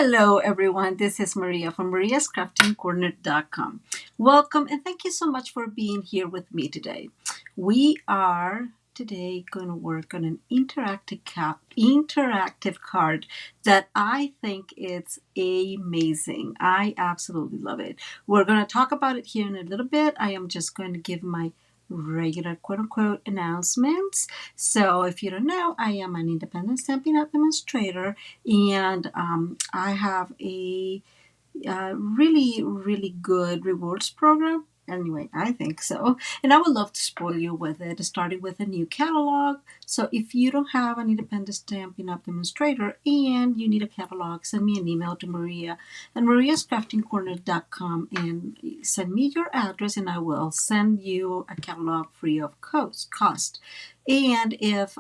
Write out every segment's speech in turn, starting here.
Hello, everyone. This is Maria from mariascraftingcorner.com. Welcome and thank you so much for being here with me today. We are today going to work on an interactive card that I think is amazing. I absolutely love it. We're going to talk about it here in a little bit. I am just going to give my regular quote-unquote announcements. So if you don't know, I am an independent Stampin' Up! Demonstrator, and I have a really good rewards program. Anyway, I think so. And I would love to spoil you with it, starting with a new catalog. So if you don't have an independent Stampin' Up! Demonstrator and you need a catalog, send me an email to Maria and mariascraftingcorner.com and send me your address and I will send you a catalog free of cost. And if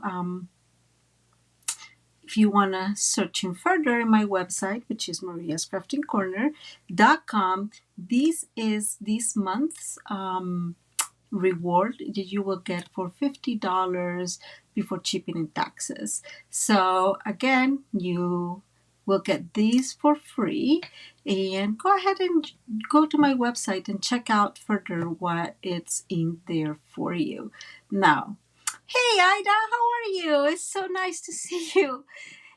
you want to search in further in my website, which is mariascraftingcorner.com, this is this month's reward that you will get for $50 before shipping and taxes. So again, you will get these for free, and go ahead and go to my website and check out further what it's in there for you. Now, hey Ida, how are you? It's so nice to see you.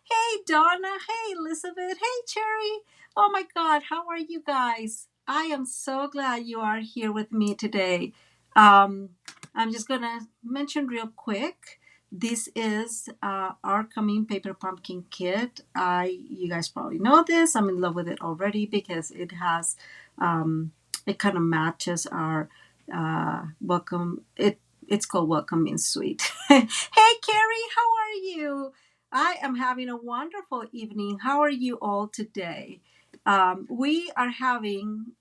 Hey Donna, hey Elizabeth, hey Cherry. Oh my God, how are you guys? I am so glad you are here with me today. I'm just gonna mention real quick. This is our coming paper pumpkin kit. You guys probably know this. I'm in love with it already because it has, it kind of matches our welcome. It's called Welcome in Sweet. Hey Carrie, how are you? I am having a wonderful evening. How are you all today? We are having,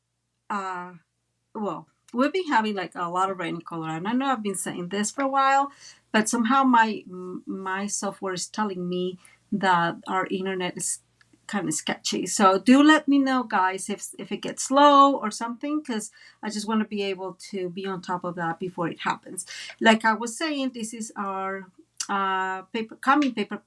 well, we've been having like a lot of rain in Colorado. And I know I've been saying this for a while, but somehow my software is telling me that our internet is kind of sketchy. So do let me know, guys, if it gets slow or something, because I just want to be able to be on top of that before it happens. Like I was saying, this is our paper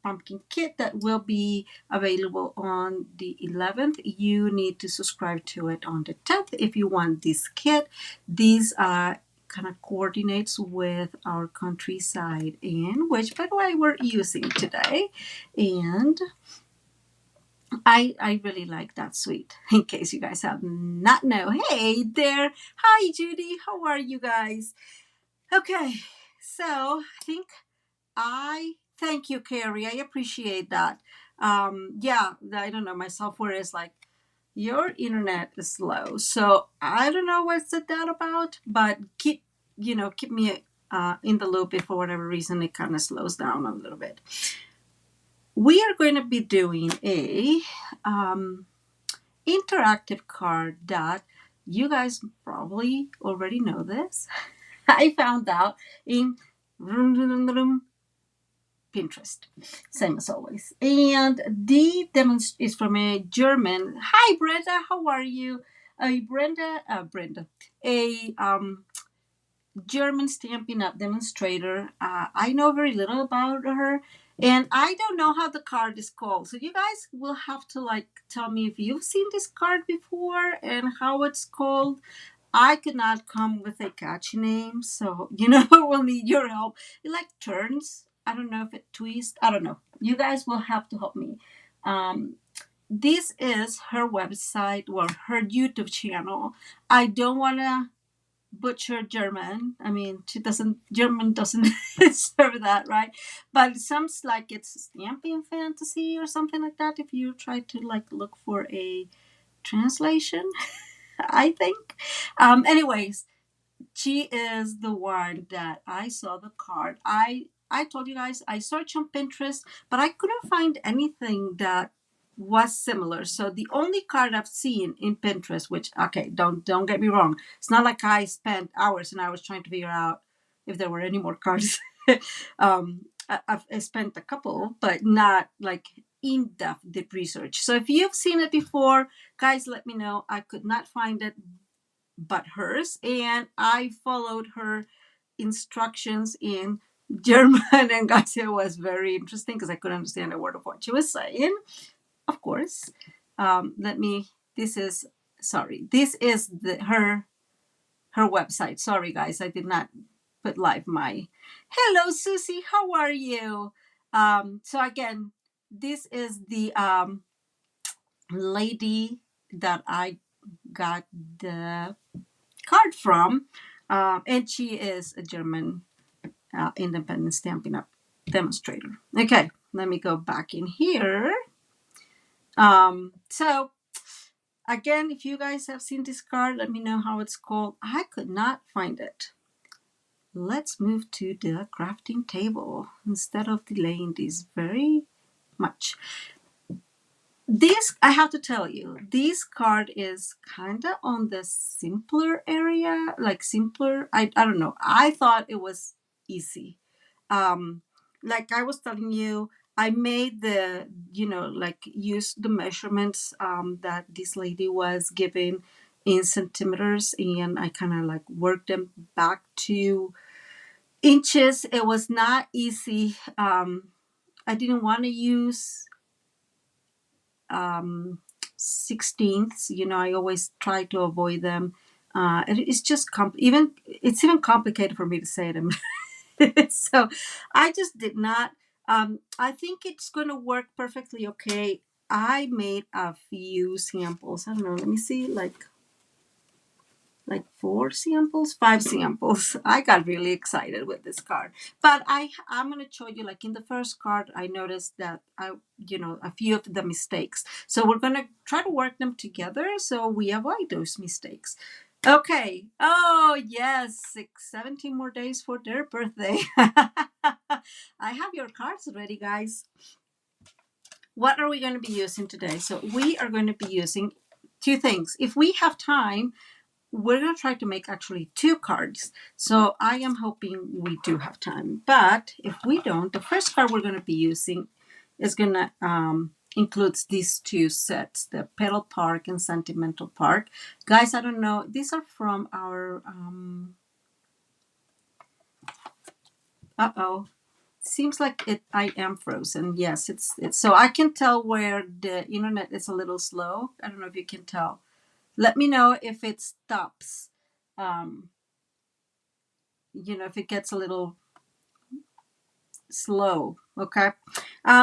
pumpkin kit that will be available on the 11th. You need to subscribe to it on the 10th if you want this kit. These kind of coordinates with our countryside, in which, by the way, we're using today. And I really like that suite, in case you guys have not know. Hey there. Hi, Judy. How are you guys? Okay, so I thank you, Carrie. I appreciate that. Yeah, I don't know. My software is like, your internet is slow. So I don't know what's that about, but keep me in the loop if for whatever reason it kind of slows down a little bit. We are going to be doing a interactive card that you guys probably already know this. I found out in Pinterest, same as always. And the demonstration is from a German. Hi, Brenda. How are you? Brenda, a German Stampin' Up! Demonstrator. I know very little about her, and I don't know how the card is called. So you guys will have to like tell me if you've seen this card before and how it's called. I could not come with a catchy name, so we'll need your help. It like turns. I don't know if it twists. I don't know. You guys will have to help me. This is her website, well, her YouTube channel. I don't want to butcher German. I mean, German doesn't serve that, right? But it sounds like it's Stamping Fantasy or something like that. If you try to like look for a translation, I think. Anyways, she is the one that I saw the card. I told you guys I searched on Pinterest, but I couldn't find anything that was similar. So the only card I've seen in Pinterest, which okay, don't get me wrong, it's not like I spent hours and hours trying to figure out if there were any more cards. I spent a couple, but not like in-depth deep research. So if you've seen it before, guys, let me know. I could not find it but hers, and I followed her instructions in German, and guys, it was very interesting because I couldn't understand a word of what she was saying, of course. This is, sorry, this is her website. Sorry guys, I did not put live my. Hello Susie, how are you? So again, this is the lady that I got the card from, and she is a German independent Stampin' Up demonstrator. Okay, let me go back in here. So again, if you guys have seen this card, let me know how it's called. I could not find it. Let's move to the crafting table instead of delaying this very much. This, I have to tell you, this card is kind of on the simpler area, like simpler. I don't know. I thought it was easy. Like I was telling you, I made the, like use the measurements that this lady was giving in centimeters, and I kind of like worked them back to inches. It was not easy. I didn't want to use 16ths. I always try to avoid them. It's just it's even complicated for me to say them. So I just did not. I think it's going to work perfectly okay. I made a few samples. I don't know. Let me see, like 4 samples, 5 samples. I got really excited with this card. But I'm going to show you, like in the first card, I noticed that a few of the mistakes. So we're going to try to work them together so we avoid those mistakes. Okay. Oh, yes. 17 more days for their birthday. I have your cards ready, guys. What are we going to be using today? So we are going to be using 2 things. If we have time, we're going to try to make actually 2 cards. So I am hoping we do have time. But if we don't, the first card we're going to be using is going to includes these 2 sets, the Petal Park and Sentimental Park. Guys, I don't know. These are from our... uh-oh. Seems like I am frozen. Yes, it's so I can tell where the internet is a little slow. I don't know if you can tell. Let me know if it stops. If it gets a little slow. Okay.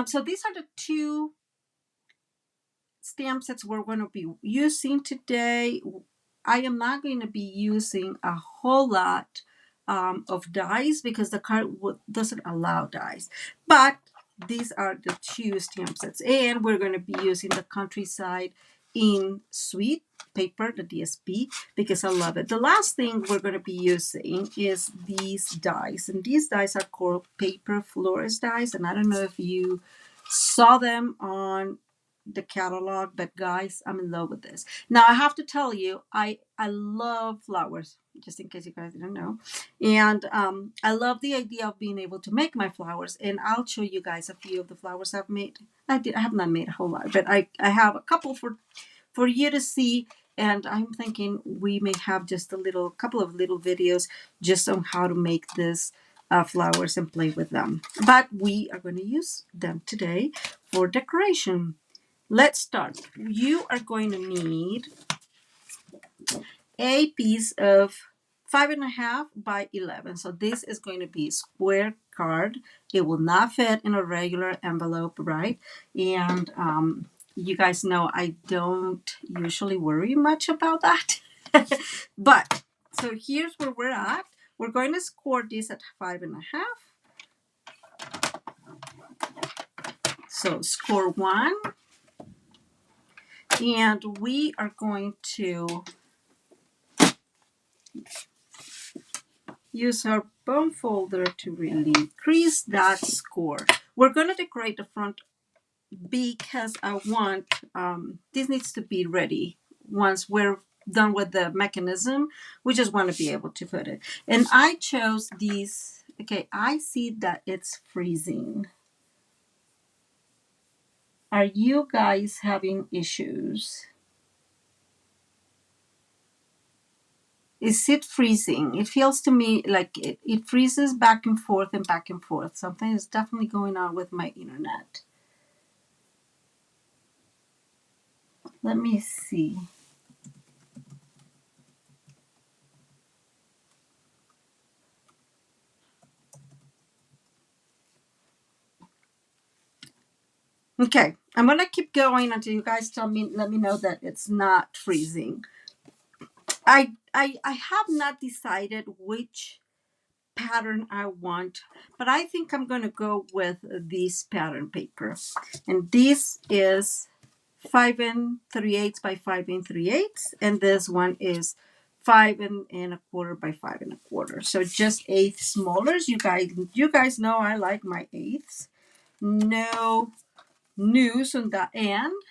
So these are the 2 stamp sets we're going to be using today. I am not going to be using a whole lot of dies because the card doesn't allow dies. But these are the 2 stamp sets, and we're going to be using the Countryside in Sweet paper, the DSP, because I love it. The last thing we're going to be using is these dies, and these dies are called paper florist dies, and I don't know if you saw them on the catalog, but guys, I'm in love with this. Now I have to tell you, I love flowers, just in case you guys didn't know, and I love the idea of being able to make my flowers, and I'll show you guys a few of the flowers I've made. I have not made a whole lot, but I have a couple for you to see, and I'm thinking we may have just a couple of little videos just on how to make this flowers and play with them, but we are going to use them today for decoration. Let's start. You are going to need a piece of 5.5 by 11. So this is going to be a square card. It will not fit in a regular envelope, right? And you guys know I don't usually worry much about that. But so here's where we're at. We're going to score this at 5.5. So score 1. And we are going to use our bone folder to really increase that score. We're going to decorate the front because I want, this needs to be ready once we're done with the mechanism. We just want to be able to put it. And I chose these. Okay, I see that it's freezing. Are you guys having issues? Is it freezing? It feels to me like it freezes back and forth and back and forth. Something is definitely going on with my internet. Let me see. Okay, I'm gonna keep going until you guys let me know that it's not freezing. I have not decided which pattern I want, but I think I'm gonna go with this pattern paper, and this is 5 3/8 by 5 3/8, and this one is 5 1/4 by 5 1/4. So just eighths smaller. You guys know I like my eighths. No news on that end.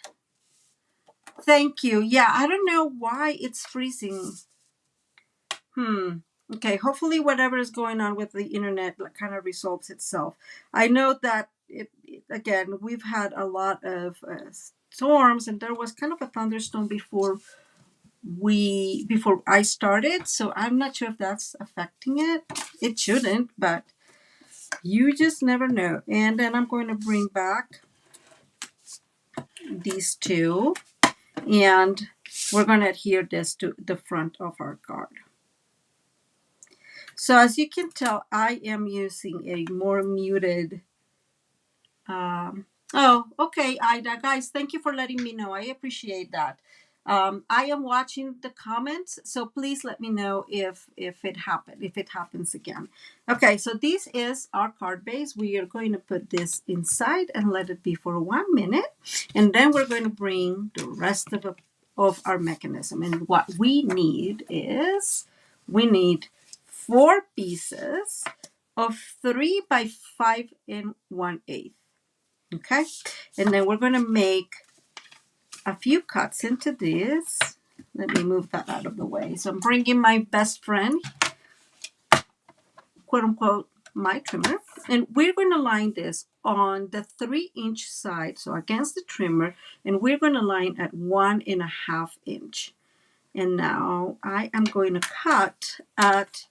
Thank you. Yeah, I don't know why it's freezing. Okay, hopefully whatever is going on with the internet kind of resolves itself. I know that again, we've had a lot of storms, and there was kind of a thunderstorm before I started, so I'm not sure if that's affecting it. It shouldn't, but you just never know. And then I'm going to bring back these two, and we're going to adhere this to the front of our card. So as you can tell, I am using a more muted. Oh, okay, Ida, guys, thank you for letting me know. I appreciate that. I am watching the comments, so please let me know if it happens again. Okay, so this is our card base. We are going to put this inside and let it be for 1 minute, and then we're going to bring the rest of our mechanism. And what we need is we need 4 pieces of 3 by 5 1/8. Okay, and then we're going to make a few cuts into this. Let me move that out of the way. So I'm bringing my best friend, quote unquote, my trimmer, and we're going to line this on the 3-inch side, so against the trimmer, and we're going to line at 1.5 inch. And now I am going to cut at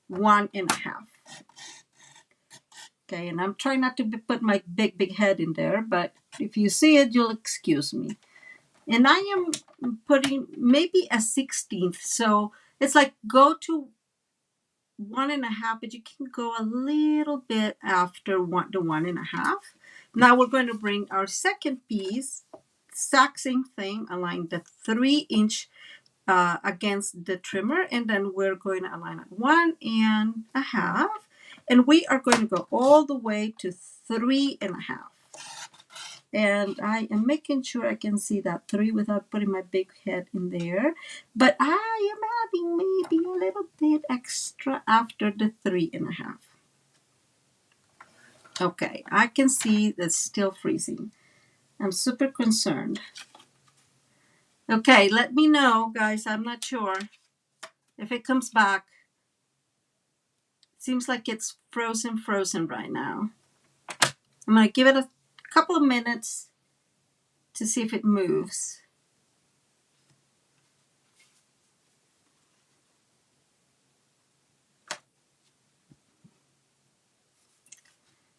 1.5. Okay, and I'm trying not to put my big head in there, but if you see it, you'll excuse me. And I am putting maybe a 16th. So it's like go to 1.5, but you can go a little bit after the 1.5. Now we're going to bring our second piece, exact same thing, align the 3-inch against the trimmer, and then we're going to align at 1.5. And we are going to go all the way to 3.5. And I am making sure I can see that 3 without putting my big head in there. But I am adding maybe a little bit extra after the 3.5. Okay, I can see that's still freezing. I'm super concerned. Okay, let me know, guys. I'm not sure if it comes back. Seems like it's frozen right now. I'm going to give it a couple of minutes to see if it moves.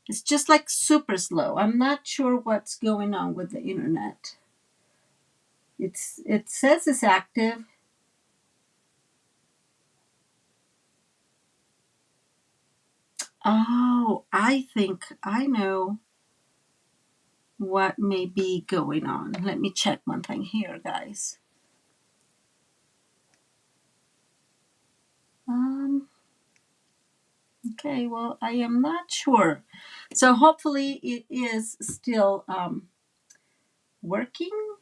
It's just like super slow. I'm not sure what's going on with the internet. It says it's active. Oh, I think I know what may be going on. Let me check one thing here, guys. Okay, well, I am not sure. So hopefully it is still working.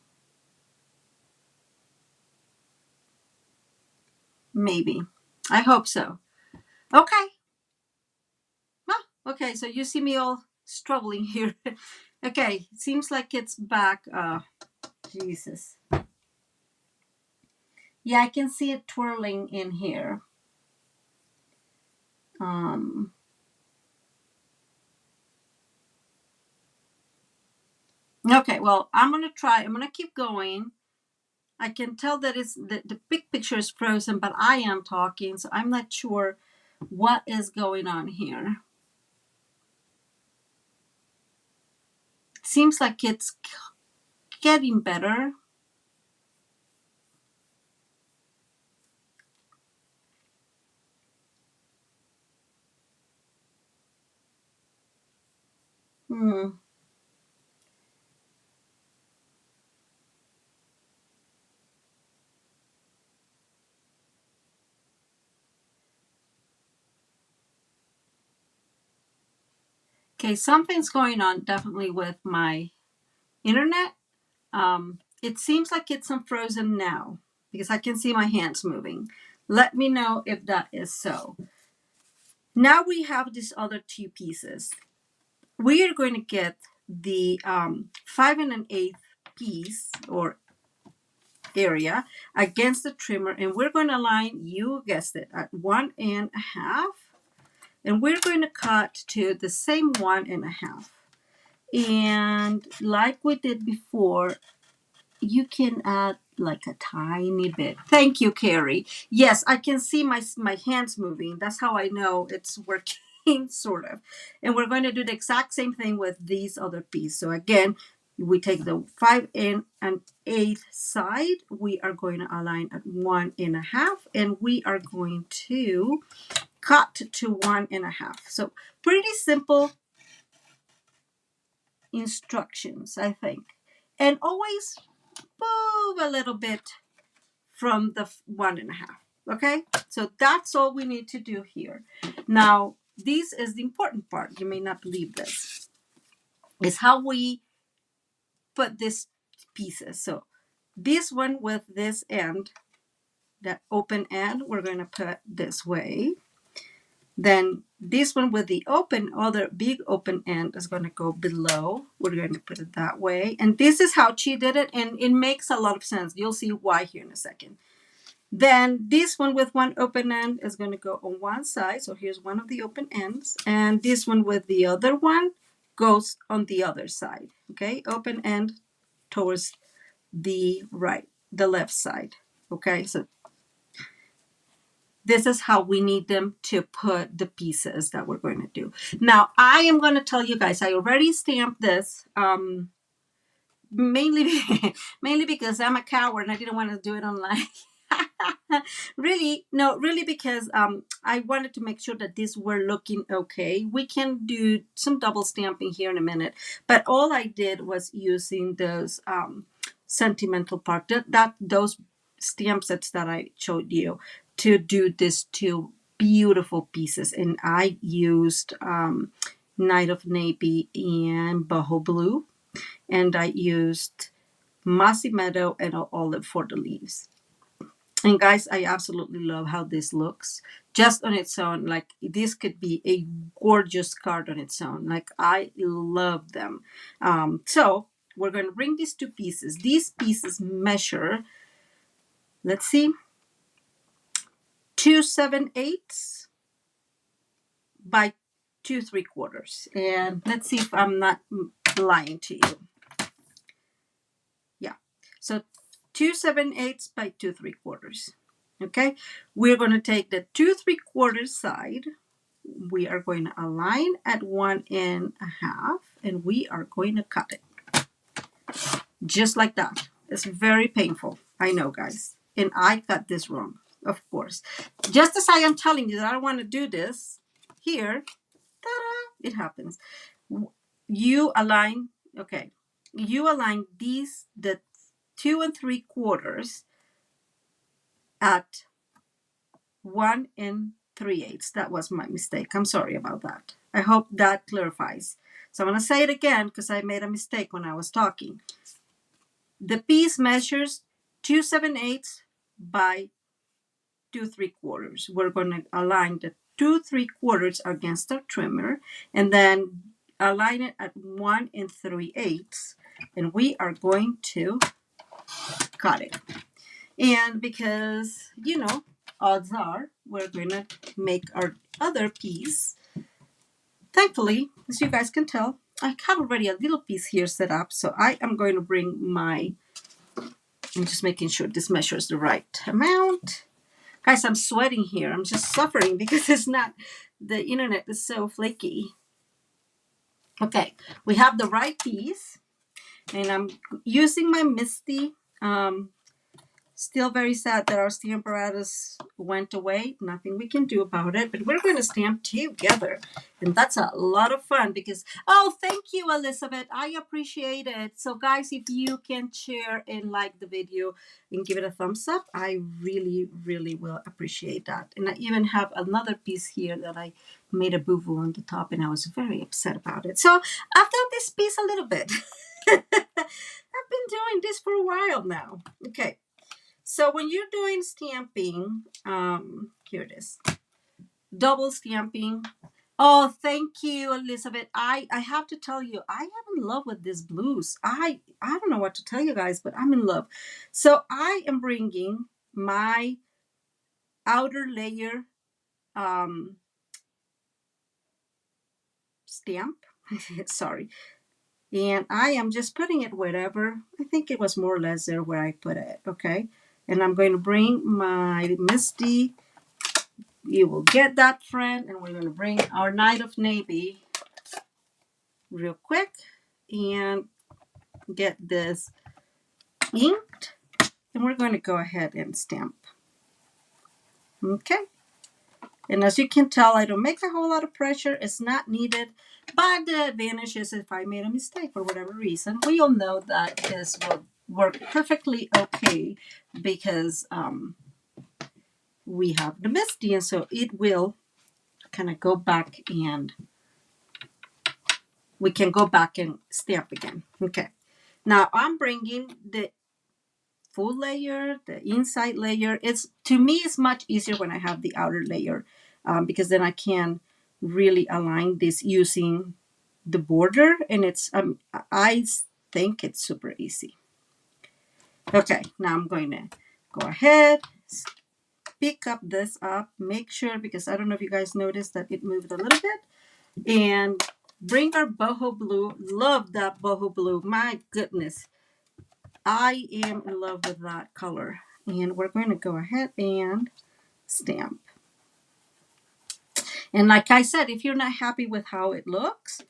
Maybe. I hope so. Okay. Well, okay, so you see me all struggling here. Okay, it seems like it's back. Jesus. Yeah, I can see it twirling in here. Okay, well, I'm going to try. I'm going to keep going. I can tell that the big picture is frozen, but I am talking, so I'm not sure what is going on here. It seems like it's getting better. Hmm. Okay, something's going on definitely with my internet. It seems like it's unfrozen now because I can see my hands moving. Let me know if that is so. Now we have these other two pieces. We are going to get the 5 1/8 piece or area against the trimmer, and we're going to line, you guessed it, at 1.5, and we're going to cut to the same 1.5. And like we did before, you can add like a tiny bit. Thank you, Carrie. Yes, I can see my hands moving. That's how I know it's working, sort of. And we're going to do the exact same thing with these other pieces. So again, we take the 5 1/8 side. We are going to align at 1.5, and we are going to cut to 1.5. So pretty simple instructions, I think. And always move a little bit from the 1.5. Okay, so that's all we need to do here. Now, this is the important part. You may not believe this. Is how we put these pieces. So this one with this end, that open end, we're going to put this way. Then this one with the open, other big open end is going to go below. We're going to put it that way. And this is how she did it. And it makes a lot of sense. You'll see why here in a second. Then this one with one open end is going to go on one side. So here's one of the open ends. And this one with the other one goes on the other side. Okay, open end towards the right, the left side. Okay, so this is how we need them to put the pieces that we're going to do. Now, I am going to tell you guys, I already stamped this, mainly, mainly because I'm a coward and I didn't want to do it online. Really because I wanted to make sure that these were looking okay. We can do some double stamping here in a minute, but all I did was using those sentimental part, those stamp sets that I showed you to do these two beautiful pieces. And I used Night of Navy and Boho Blue, and I used Mossy Meadow and Olive for the leaves. And guys, I absolutely love how this looks just on its own. Like, this could be a gorgeous card on its own. Like, I love them. So we're going to bring these two pieces. These pieces measure, let's see, 2/7/8 by 2/3. And let's see if I'm not lying to you. Yeah. So 2/7/8 by 2/3. Okay. We're going to take the 2/3 side. We are going to align at 1.5, and we are going to cut it. Just like that. It's very painful. I know, guys. And I got this wrong, of course. Just as I am telling you that I don't want to do this, here, ta-da, it happens. You align, okay. You align these, the 2 3/4 at 1 3/8. That was my mistake. I'm sorry about that. I hope that clarifies. So I'm going to say it again because I made a mistake when I was talking. The piece measures 2/7/8 by 2/3. We're going to align the 2/3 against our trimmer and then align it at 1 3/8, and we are going to cut it. And because, odds are we're going to make our other piece. Thankfully, as you guys can tell, I have already a little piece here set up. So I am going to bring I'm just making sure this measures the right amount. Guys, I'm sweating here. I'm just suffering because the internet is so flaky. Okay, we have the right piece. And I'm using my Misty Still very sad that our stamp apparatus went away. Nothing we can do about it, but we're going to stamp together. And that's a lot of fun because, oh, thank you, Elizabeth. I appreciate it. So guys, if you can share and like the video and give it a thumbs up, I really, really will appreciate that. And I even have another piece here that I made a boo-boo on the top and I was very upset about it. So I've done this piece a little bit. I've been doing this for a while now. Okay. So when you're doing stamping, here it is, double stamping. Oh, thank you, Elizabeth. I have to tell you, I am in love with these blues. I don't know what to tell you guys, but I'm in love. So I am bringing my outer layer stamp. Sorry. And I am just putting it wherever. I think it was more or less there where I put it, okay? And I'm going to bring my Misty. You will get that, friend. And we're going to bring our Night of Navy real quick and get this inked. And we're going to go ahead and stamp. Okay? And as you can tell, I don't make a whole lot of pressure. It's not needed. But the advantage is if I made a mistake for whatever reason, we all know that this will work perfectly okay because we have the Misty. And so it will kind of go back and we can go back and stamp again. Okay. Now I'm bringing the full layer, the inside layer. To me, it's much easier when I have the outer layer because then I can really align this using the border, and I think it's super easy. Okay, now I'm going to go ahead, pick up this up, make sure, because I don't know if you guys noticed that it moved a little bit, and bring our boho blue. Love that boho blue. My goodness. I am in love with that color. And we're going to go ahead and stamp. And like I said, if you're not happy with how it looks,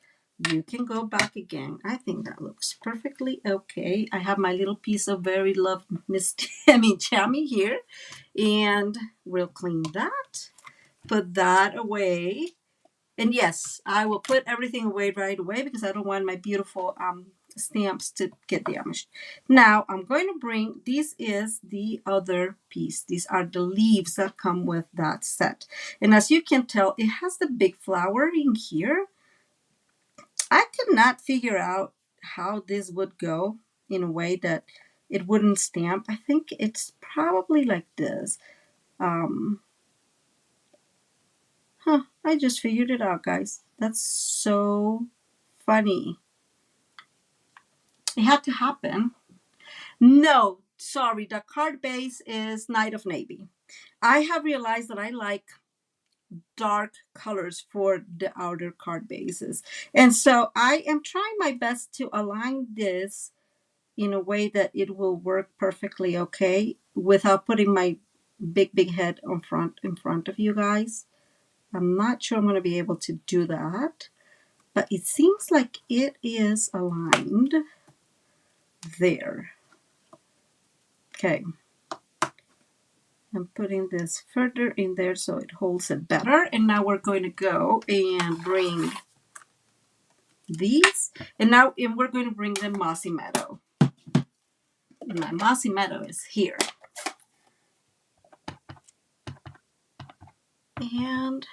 you can go back again. I think that looks perfectly okay. I have my little piece of very loved chamois here. And we'll clean that. Put that away. And yes, I will put everything away right away because I don't want my beautiful stamps to get damaged. Now I'm going to bring, this is the other piece. These are the leaves that come with that set. And as you can tell, it has the big flower in here. I could not figure out how this would go in a way that it wouldn't stamp. I think it's probably like this. I just figured it out, guys. That's so funny. It had to happen. No, sorry, the card base is Night of Navy. I have realized that I like dark colors for the outer card bases. And so I am trying my best to align this in a way that it will work perfectly okay without putting my big head in front of you guys. I'm not sure I'm going to be able to do that, but it seems like it is aligned there. Okay. I'm putting this further in there so it holds it better. And now we're going to go and bring these. And now we're going to bring the Mossy Meadow. And my Mossy Meadow is here. And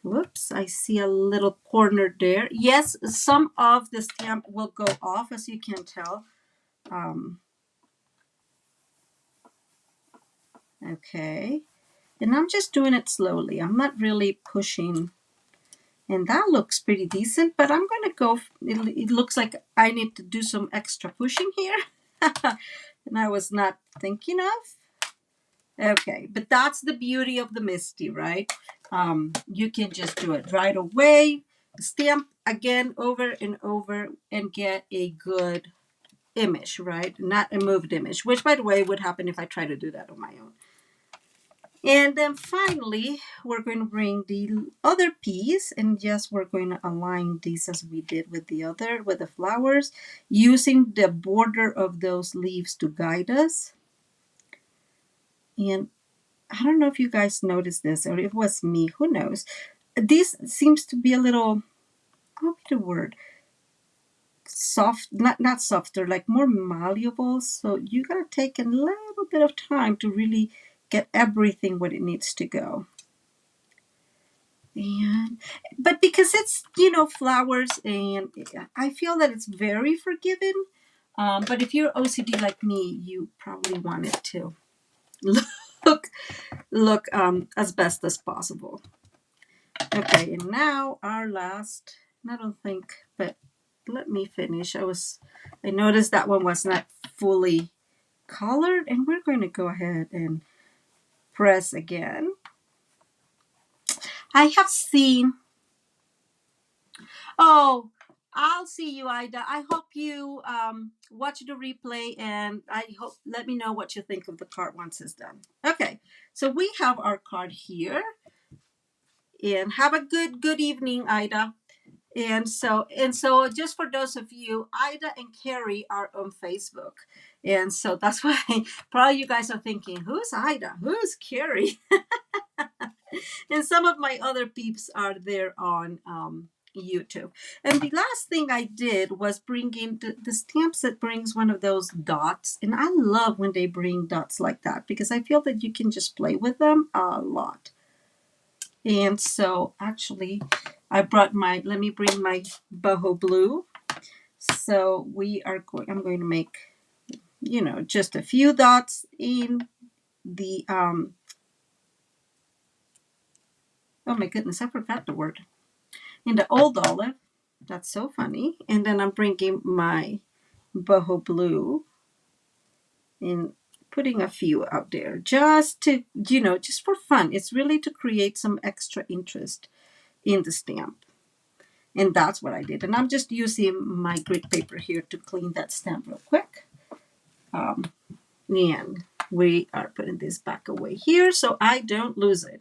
whoops, I see a little corner there. Yes, some of the stamp will go off, as you can tell. Okay. And I'm just doing it slowly. I'm not really pushing. And that looks pretty decent, but I'm going to go, it looks like I need to do some extra pushing here. And I was not thinking of. Okay, but that's the beauty of the Misty, right? You can just do it right away, stamp again over and over and get a good image, right? Not a moved image, which by the way would happen if I try to do that on my own. And then finally, we're going to bring the other piece, and yes, we're going to align these as we did with the other, with the flowers, using the border of those leaves to guide us. And I don't know if you guys noticed this, or it was me, who knows. This seems to be a little, what would be the word? Soft, not softer, like more malleable. So you gotta take a little bit of time to really get everything where it needs to go. And but because it's flowers, and I feel that it's very forgiving. But if you're OCD like me, you probably want it to look as best as possible. Okay, and now our last. I don't think, but let me finish. I noticed that one was not fully colored, and we're going to go ahead and press again. I have seen. Oh, I'll see you, Ida. I hope you watch the replay, and I hope let me know what you think of the card once it's done. Okay, so we have our card here, and have a good evening, Ida. And so just for those of you, Ida and Carrie are on Facebook. And so that's why probably you guys are thinking, who's Ida? Who's Carrie? And some of my other peeps are there on YouTube. And the last thing I did was bring in the stamps that brings one of those dots. And I love when they bring dots like that because I feel that you can just play with them a lot. And so actually let me bring my boho blue. So I'm going to make, just a few dots in the, oh my goodness, I forgot the word. In the old olive. That's so funny. And then I'm bringing my boho blue and putting a few out there just to, just for fun. It's really to create some extra interest in the stamp. And that's what I did. And I'm just using my grit paper here to clean that stamp real quick. And we are putting this back away here so I don't lose it.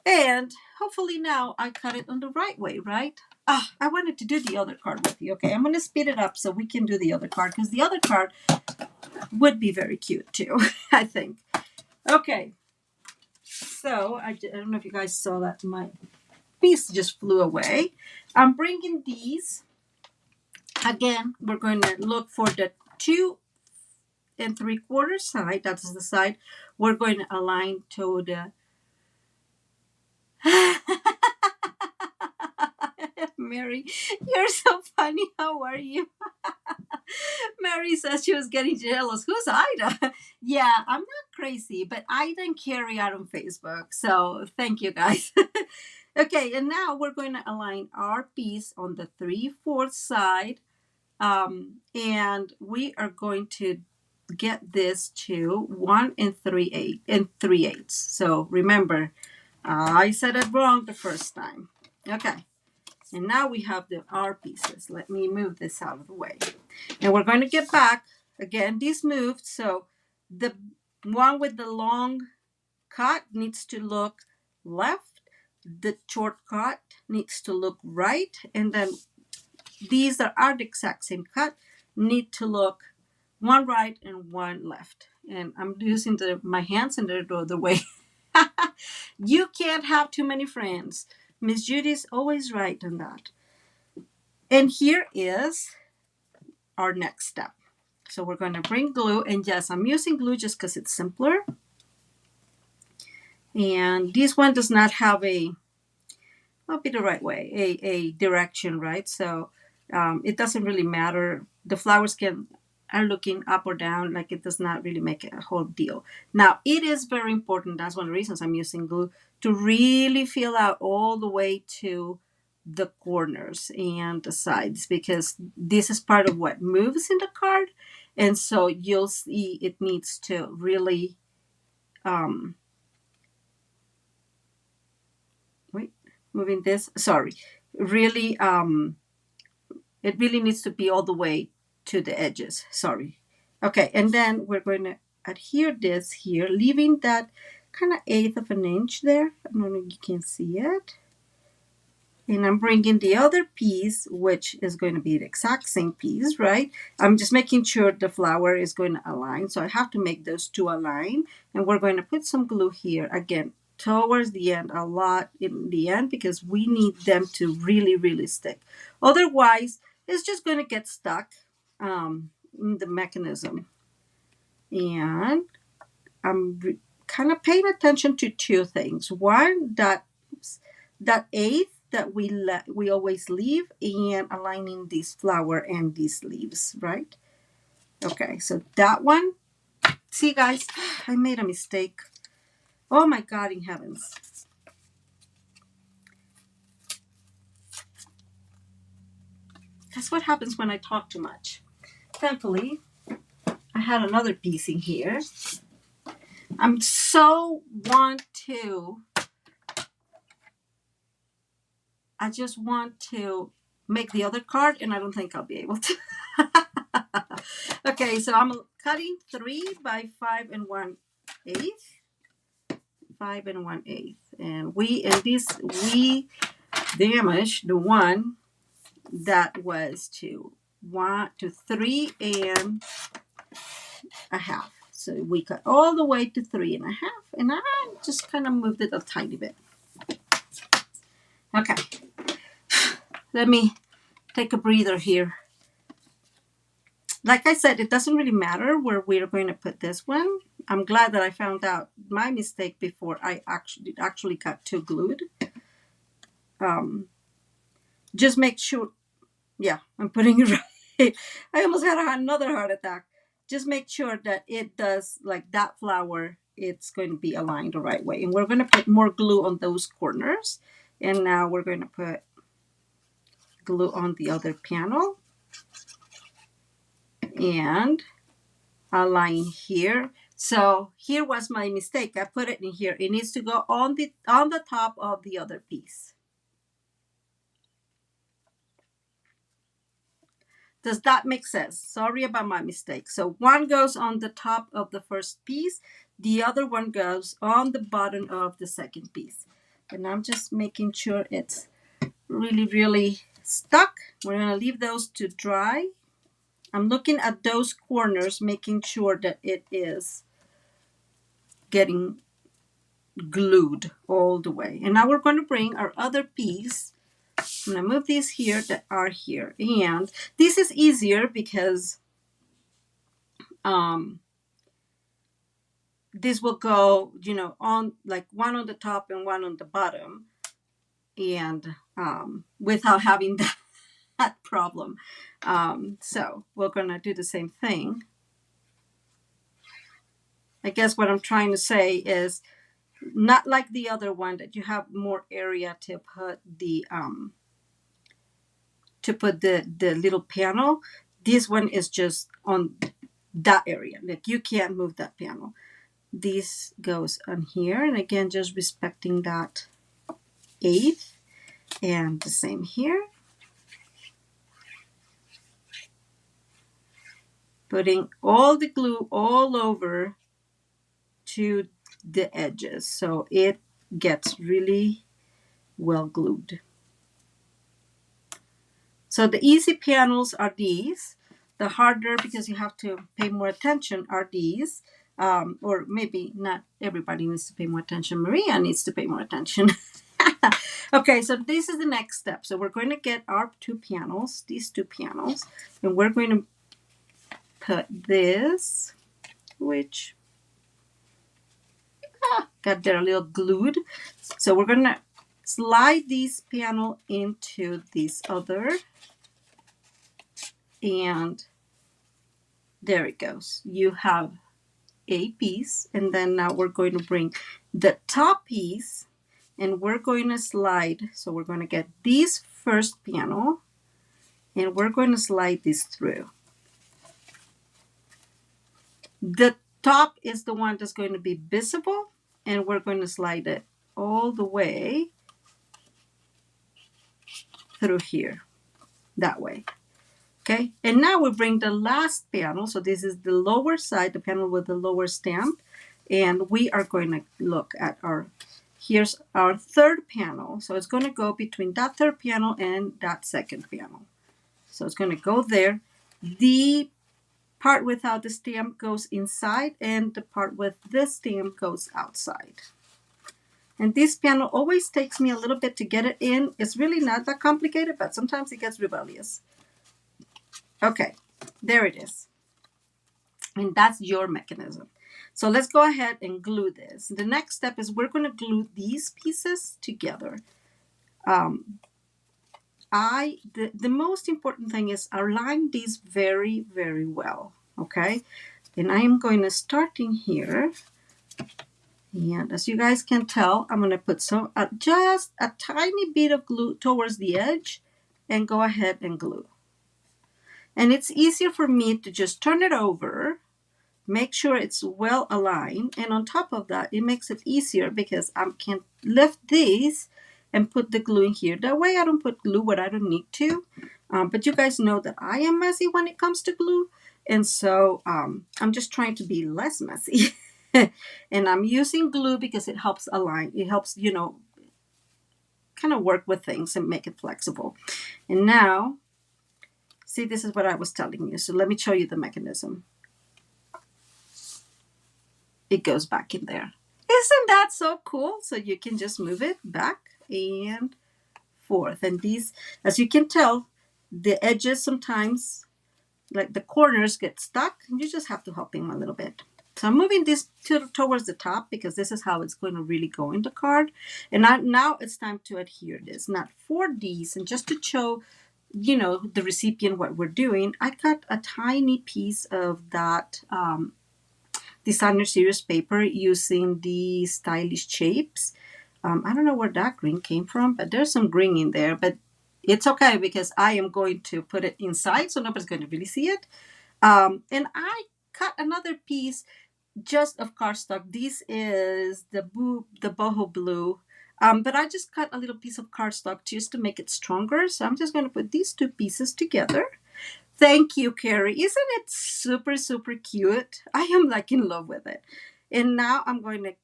And hopefully now I cut it on the right way, right? I wanted to do the other card with you. Okay, I'm going to speed it up so we can do the other card because the other card would be very cute too, I think. Okay, so I don't know if you guys saw that my piece just flew away. I'm bringing these. Again, we're going to look for the 2 3/4 side. That's the side we're going to align to the Mary, you're so funny. How are you? Mary says she was getting jealous. Who's Ida? Yeah, I'm not crazy, but Ida and Carrie are on Facebook. So thank you guys. Okay, and now we're going to align our piece on the 3/4 side. And we are going to get this to 1 3/8. So remember, I said it wrong the first time. Okay. And now we have our pieces. Let me move this out of the way. And we're going to get back. Again, these moved. So the one with the long cut needs to look left. The short cut needs to look right. And then these that are the exact same cut need to look one right and one left. And I'm using my hands and they're the other way. You can't have too many friends. Miss Judy's always right on that. And here is our next step. So we're going to bring glue. And yes, I'm using glue just because it's simpler. And this one does not have I'll be the right way, a direction, right? So it doesn't really matter. The flowers are looking up or down, like it does not really make a whole deal. Now, it is very important, that's one of the reasons I'm using glue, to really fill out all the way to the corners and the sides, because this is part of what moves in the card. And so you'll see it needs to really, moving this, sorry, really, it really needs to be all the way to the edges. Sorry. Okay, and then we're going to adhere this here, leaving that kind of 1/8 of an inch there. I don't know if you can see it. And I'm bringing the other piece, which is going to be the exact same piece, right? I'm just making sure the flower is going to align. So I have to make those two align. And we're going to put some glue here, again, towards the end, a lot in the end, because we need them to really, really stick. Otherwise, it's just going to get stuck in the mechanism. And I'm kind of paying attention to two things. One, that 1/8 that we always leave, and aligning this flower and these leaves, right? Okay, so that one. See, guys, I made a mistake. Oh my God in heavens. That's what happens when I talk too much. Thankfully, I had another piece in here. I just want to make the other card, and I don't think I'll be able to. Okay, so I'm cutting 3 by 5 1/8. 5 1/8. And we damaged the one that was to 3 1/2. So we cut all the way to 3 1/2, and I just kind of moved it a tiny bit. Okay, let me take a breather here. Like I said, it doesn't really matter where we're going to put this one. I'm glad that I found out my mistake before I actually got too glued. Just make sure, yeah, I'm putting it right. I almost had another heart attack. Just make sure that it does, like that flower, it's going to be aligned the right way. And we're going to put more glue on those corners. And now we're going to put glue on the other panel. And align here. So here was my mistake. I put it in here. It needs to go on the top of the other piece. Does that make sense? Sorry about my mistake. So one goes on the top of the first piece. The other one goes on the bottom of the second piece. And I'm just making sure it's really, really stuck. We're going to leave those to dry. I'm looking at those corners, making sure that it is getting glued all the way. And now we're going to bring our other piece. I'm going to move these here that are here. And this is easier because this will go, you know, on like one on the top and one on the bottom. And without having that problem. So we're going to do the same thing. I guess what I'm trying to say is not like the other one that you have more area to put the little panel. This one is just on that area. Like you can't move that panel. This goes on here, and again, just respecting that 1/8, and the same here. Putting all the glue all over to the edges so it gets really well glued. So the easy panels are these. The harder, because you have to pay more attention, are these. Or maybe not everybody needs to pay more attention. Maria needs to pay more attention. Okay, so this is the next step. So we're going to get our two panels, these two panels, and we're going to put this, which got there a little glued. So we're going to slide this panel into this other, and there it goes. You have a piece, and then now we're going to bring the top piece, and we're going to slide. So we're going to get this first panel, and we're going to slide this through. The top is the one that's going to be visible, and we're going to slide it all the way through here, that way. Okay, and now we bring the last panel. So this is the lower side, the panel with the lower stamp, And we are going to look at here's our third panel. So it's going to go between that third panel and that second panel. So it's going to go there. The part without the stamp goes inside, and the part with this stamp goes outside. And this panel always takes me a little bit to get it in. It's really not that complicated, but sometimes it gets rebellious. Okay, there it is. And that's your mechanism. So let's go ahead and glue this. The next step is we're going to glue these pieces together. The most important thing is align these very, very well. Okay, and I am going to start in here. And as you guys can tell, I'm going to put just a tiny bit of glue towards the edge and go ahead and glue. And it's easier for me to just turn it over, make sure it's well aligned. And on top of that, it makes it easier because I can lift these and put the glue in here. That way I don't put glue where I don't need to. But you guys know that I am messy when it comes to glue. And so I'm just trying to be less messy. And I'm using glue because it helps align. It helps, you know, kind of work with things and make it flexible. And now, see, this is what I was telling you. So let me show you the mechanism. It goes back in there. Isn't that so cool? So you can just move it back and forth. And these, as you can tell, the edges sometimes, like the corners, get stuck. And you just have to help them a little bit. So I'm moving this towards the top because this is how it's going to really go in the card. And now it's time to adhere this. Not for these, and just to show, you know, the recipient what we're doing, I cut a tiny piece of that designer series paper using the stylish shapes. I don't know where that green came from, but there's some green in there. But it's okay because I am going to put it inside so nobody's going to really see it. And I cut another piece just of cardstock. This is the boho blue. But I just cut a little piece of cardstock just to make it stronger. So I'm just going to put these two pieces together. Thank you, Carrie. Isn't it super, super cute? I am like in love with it. And now I'm going to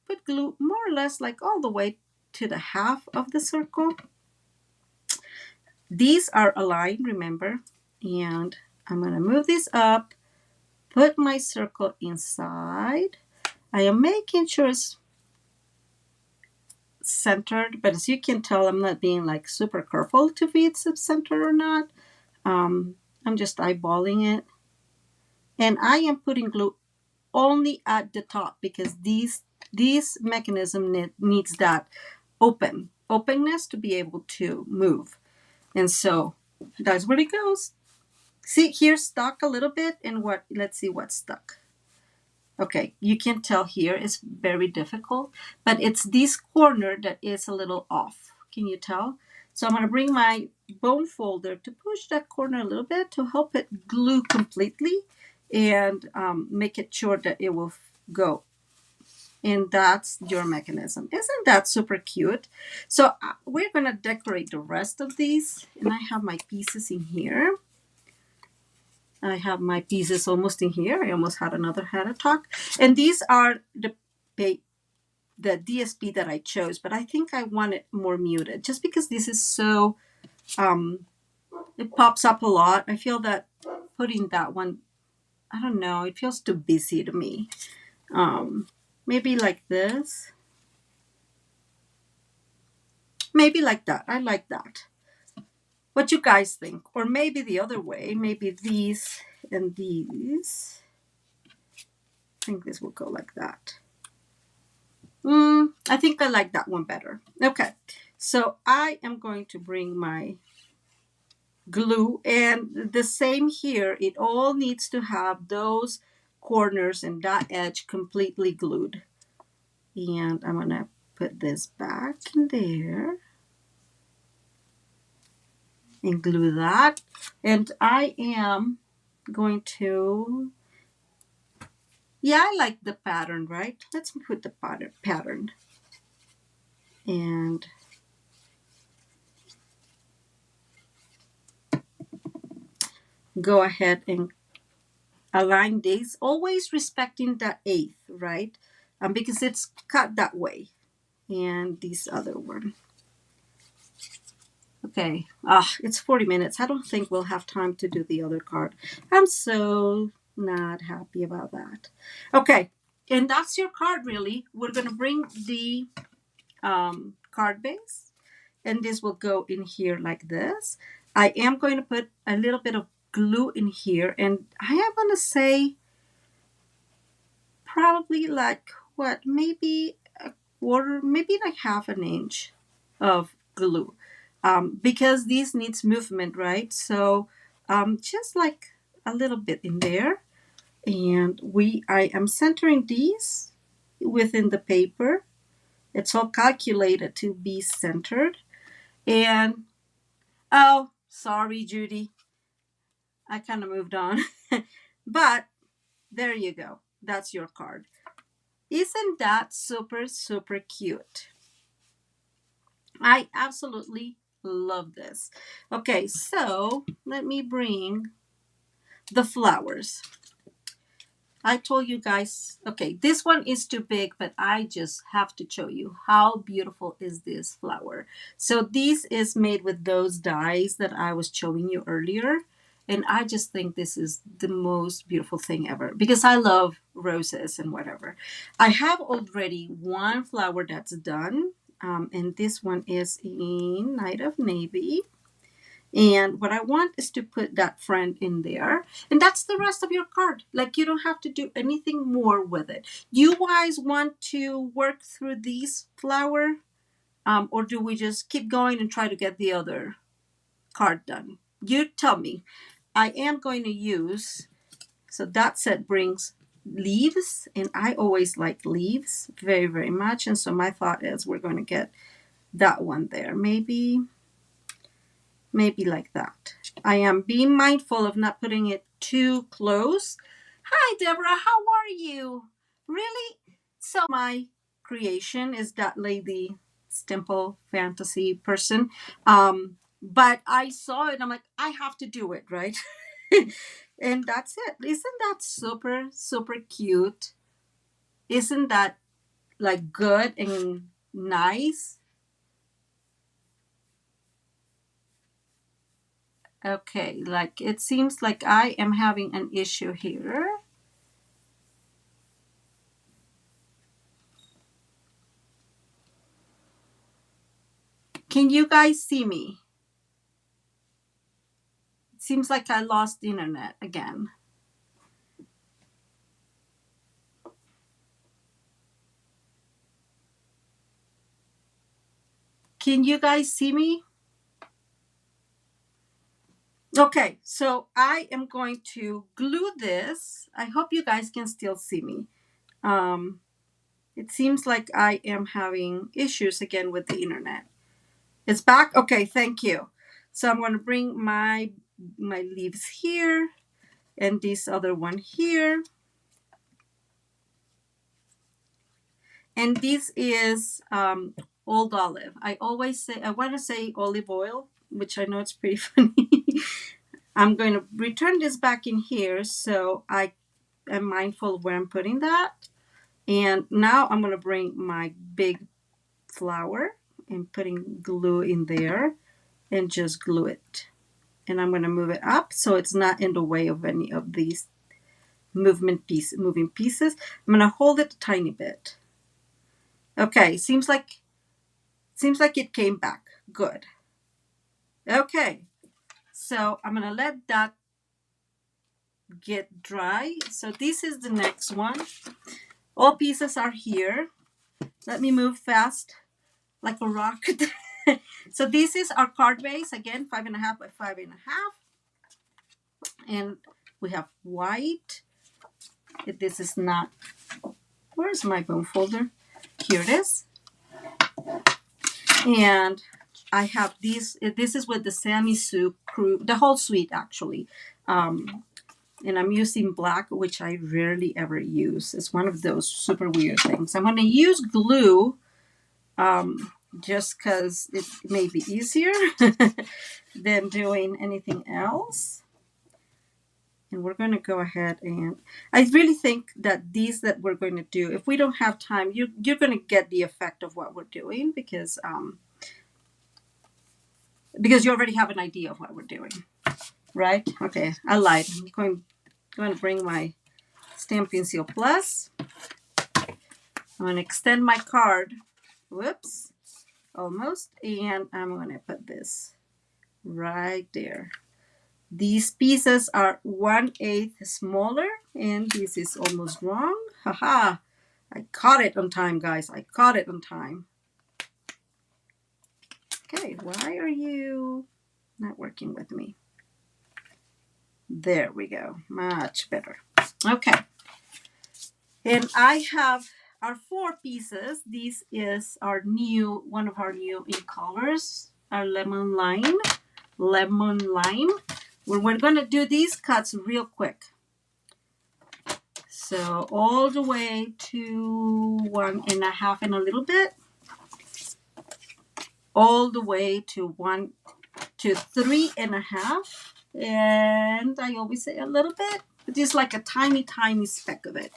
put glue more or less like all the way to the half of the circle. These are aligned, remember? And I'm going to move this up, put my circle inside. I am making sure it's centered, but as you can tell, I'm not being like super careful to be it's centered or not. I'm just eyeballing it. And I am putting glue only at the top because this mechanism needs that openness to be able to move. And so that's where it goes. See, here's stuck a little bit, and let's see what's stuck. Okay, you can tell here it's very difficult, but it's this corner that is a little off. Can you tell? So I'm going to bring my bone folder to push that corner a little bit to help it glue completely and make it sure that it will go. And that's your mechanism. Isn't that super cute? So we're going to decorate the rest of these, and I have my pieces in here. I have my pieces almost in here. I almost had another heart attack. And these are the DSP that I chose, but I think I want it more muted just because this is so, it pops up a lot. I feel that putting that one, I don't know, it feels too busy to me. Maybe like this. Maybe like that. I like that. What you guys think? Or maybe the other way. Maybe these and these. I think this will go like that. I think I like that one better. Okay, so I am going to bring my glue, and the same here. It all needs to have those corners and that edge completely glued. And I'm going to put this back in there and glue that. And I am going to, yeah, I like the pattern, right? Let's put the pattern. And go ahead and align this, always respecting the eighth, right? Because it's cut that way. And this other one. Okay, it's 40 minutes. I don't think we'll have time to do the other card. I'm so not happy about that. Okay, and that's your card really. We're gonna bring the card base, and this will go in here like this. I am going to put a little bit of glue in here, and I am gonna say probably like what, maybe a quarter, maybe like half an inch of glue, because this needs movement, right? So just like a little bit in there, and I am centering these within the paper. It's all calculated to be centered. And oh, sorry, Judy, I kind of moved on. But there you go. That's your card. Isn't that super, super cute? I absolutely love this. Okay, so let me bring the flowers. I told you guys, okay, this one is too big, but I just have to show you how beautiful is this flower. So this is made with those dies that I was showing you earlier. And I just think this is the most beautiful thing ever because I love roses and whatever. I have already one flower that's done. And this one is in Night of Navy. And what I want is to put that friend in there. And that's the rest of your card. Like you don't have to do anything more with it. You guys want to work through these flower? Or do we just keep going and try to get the other card done? You tell me. I am going to use, so that set brings leaves. And I always like leaves very, very much. And so my thought is we're going to get that one there. Maybe like that. I am being mindful of not putting it too close. Hi, Deborah. How are you? Really? So my creation is that lady Stimple fantasy person. But I saw it. I'm like, I have to do it, right? And that's it. Isn't that super, super cute? Isn't that like good and nice? Okay, like it seems like I am having an issue here. Can you guys see me? It seems like I lost the internet again. Can you guys see me? Okay, so I am going to glue this. I hope you guys can still see me. It seems like I am having issues again with the internet. It's back? Okay, thank you. So I'm going to bring my leaves here and this other one here. And this is old olive. I always say, I want to say olive oil, which I know it's pretty funny. I'm going to return this back in here so I am mindful of where I'm putting that. And now I'm going to bring my big flower and putting glue in there and just glue it. And I'm going to move it up so it's not in the way of any of these moving pieces. I'm going to hold it a tiny bit. Okay, seems like it came back. Good. Okay, so I'm going to let that get dry. So this is the next one. All pieces are here. Let me move fast like a rock. So this is our card base. Again, 5.5 by 5.5. And we have white. This is not, where's my bone folder? Here it is. And I have these, this is with the Sammy Sue crew, the whole suite actually. And I'm using black, which I rarely ever use. It's one of those super weird things. I'm going to use glue just because it may be easier than doing anything else. And we're going to go ahead and I really think that these that we're going to do, if we don't have time, you're going to get the effect of what we're doing because you already have an idea of what we're doing, right? Okay, I lied. I'm going to bring my Stampin' Seal Plus. I'm going to extend my card. Whoops, almost. And I'm going to put this right there. These pieces are 1/8 smaller, and this is almost wrong. Haha, I caught it on time, guys. I caught it on time. Okay, why are you not working with me? There we go, much better. Okay, and I have our 4 pieces. This is our new, one of our new in colors, our lemon lime. We're going to do these cuts real quick. So all the way to 1.5 and a little bit, all the way to 1 to 3.5, and I always say a little bit, but just like a tiny, tiny speck of it.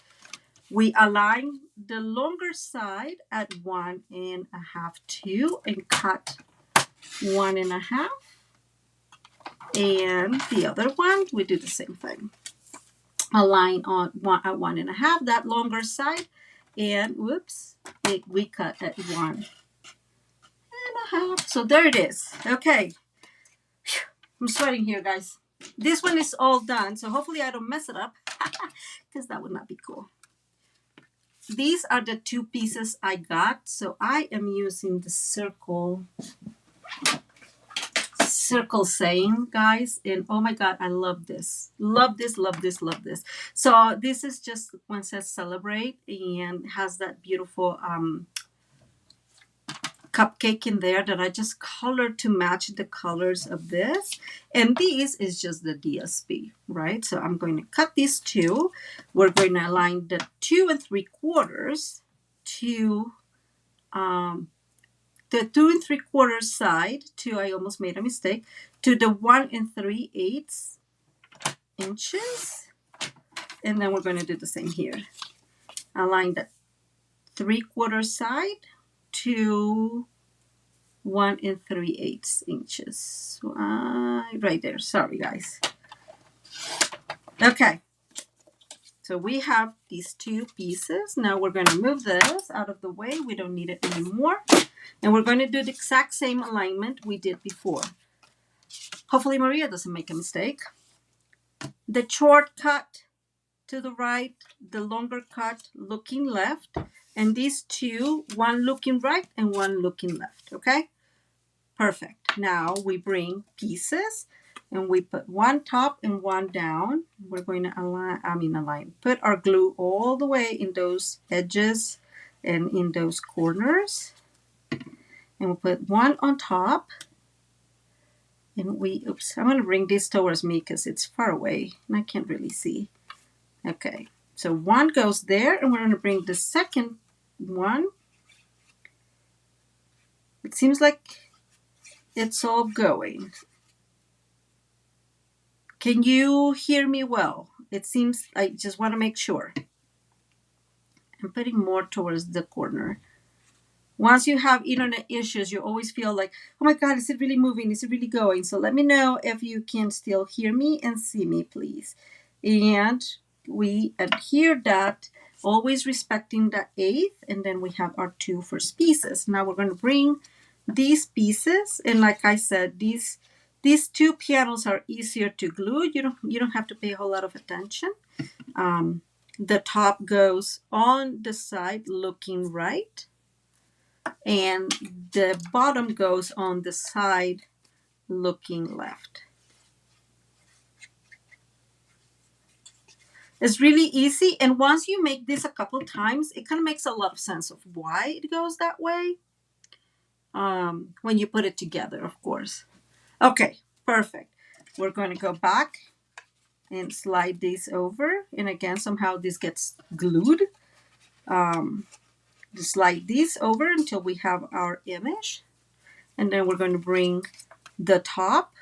We align the longer side at 1.5, 2, and cut 1.5. And the other one, we do the same thing. Align on at 1.5, that longer side, and whoops, we cut at 1.5. So there it is. Okay, I'm sweating here, guys. This one is all done, so hopefully I don't mess it up, because that would not be cool. These are the 2 pieces I got, so I am using the circle saying, guys, and oh my god, I love this. Love this, love this, love this. So this is just one says celebrate and has that beautiful cupcake in there that I just colored to match the colors of this. And this is just the DSP, right? So I'm going to cut these 2. We're going to align the 2 3/4 to the 2 3/4 side to, I almost made a mistake, to the 1 3/8 inches. And then we're going to do the same here. Align the 3/4 side to 1 3/8 inches. Right there. Sorry, guys. Okay. So we have these 2 pieces. Now we're going to move this out of the way. We don't need it anymore. And we're going to do the exact same alignment we did before. Hopefully Maria doesn't make a mistake. The short cut to the right, the longer cut looking left, and these 2, one looking right and one looking left, okay? Perfect. Now we bring pieces and we put one top and one down. We're going to align, put our glue all the way in those edges and in those corners. And we'll put one on top. And oops, I'm going to bring this towards me because it's far away and I can't really see. Okay, so one goes there, and we're going to bring the second one. It seems like it's all going. Can you hear me well? It seems, I just want to make sure. I'm putting more towards the corner. Once you have internet issues, you always feel like, oh my God, is it really moving? Is it really going? So let me know if you can still hear me and see me, please. And we adhere that, always respecting the 1/8, and then we have our 2 first pieces. Now we're going to bring these pieces, and like I said, these 2 panels are easier to glue. You don't have to pay a whole lot of attention. The top goes on the side looking right, and the bottom goes on the side looking left. It's really easy, and once you make this a couple times, it kind of makes a lot of sense of why it goes that way when you put it together, of course. Okay, perfect. We're going to go back and slide these over, and again, somehow this gets glued. Just slide these over until we have our image, and then we're going to bring the top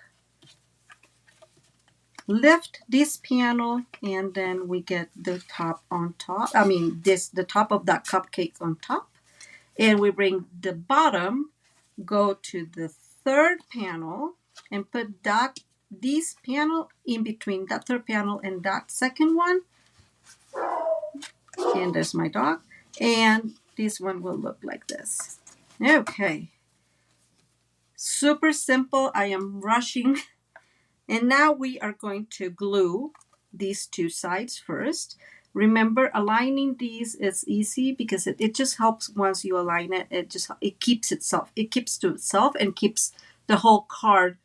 lift this panel, and then we get the top on top. I mean, the top of that cupcake on top. And we bring the bottom, go to the third panel, and put this panel in between that third panel and that second one. And there's my dog. And this one will look like this. Okay. Super simple. I am rushing. And now we are going to glue these two sides first. Remember, aligning these is easy because it just helps once you align it. It keeps itself. It keeps to itself and keeps the whole card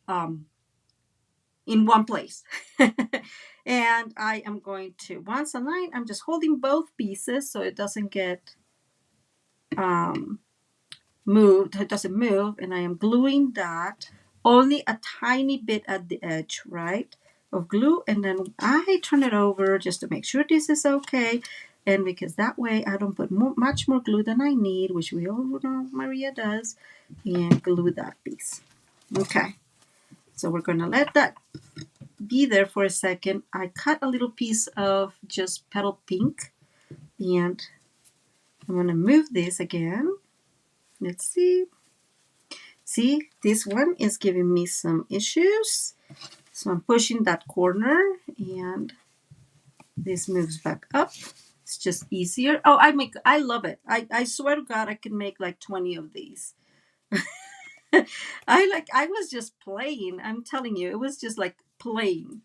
in one place. And I am going to, once aligned, I'm just holding both pieces so it doesn't get moved. It doesn't move, and I am gluing that. Only a tiny bit at the edge, right, of glue, and then I turn it over just to make sure this is okay, and because that way I don't put much more glue than I need, which we all know Maria does, and glue that piece. Okay, so we're going to let that be there for a second. I cut a little piece of just petal pink, and I'm going to move this again. Let's see. See, this one is giving me some issues. So I'm pushing that corner and this moves back up. It's just easier. Oh, I love it. I swear to God, I can make like 20 of these. I was just playing. I'm telling you, it was just like playing.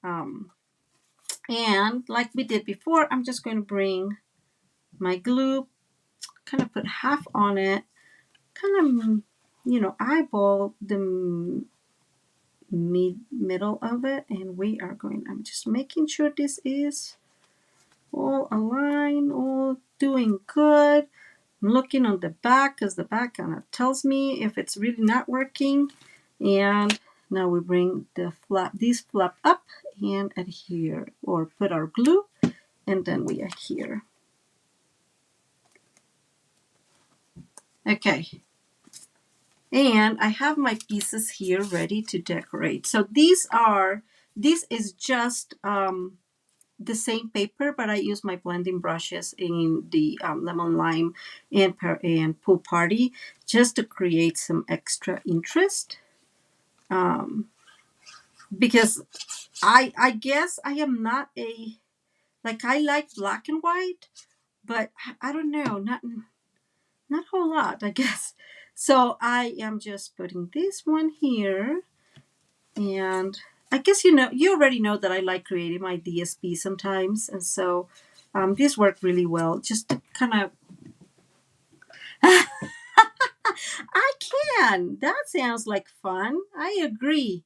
And like we did before, I'm just going to bring my glue, kind of put half on it, kind of, eyeball the middle of it, and I'm just making sure this is all aligned, all doing good. I'm looking on the back because the back kind of tells me if it's really not working. And now we bring these flap up and adhere, or put our glue, and then we adhere. Okay. And I have my pieces here ready to decorate. So this is just the same paper, but I use my blending brushes in the lemon lime and pool party just to create some extra interest. Because I guess I am not I like black and white, but I don't know, not a whole lot, I guess. So I am just putting this one here, and I guess you already know that I like creating my DSP sometimes, and so these work really well. Just to kind of, I can. That sounds like fun. I agree.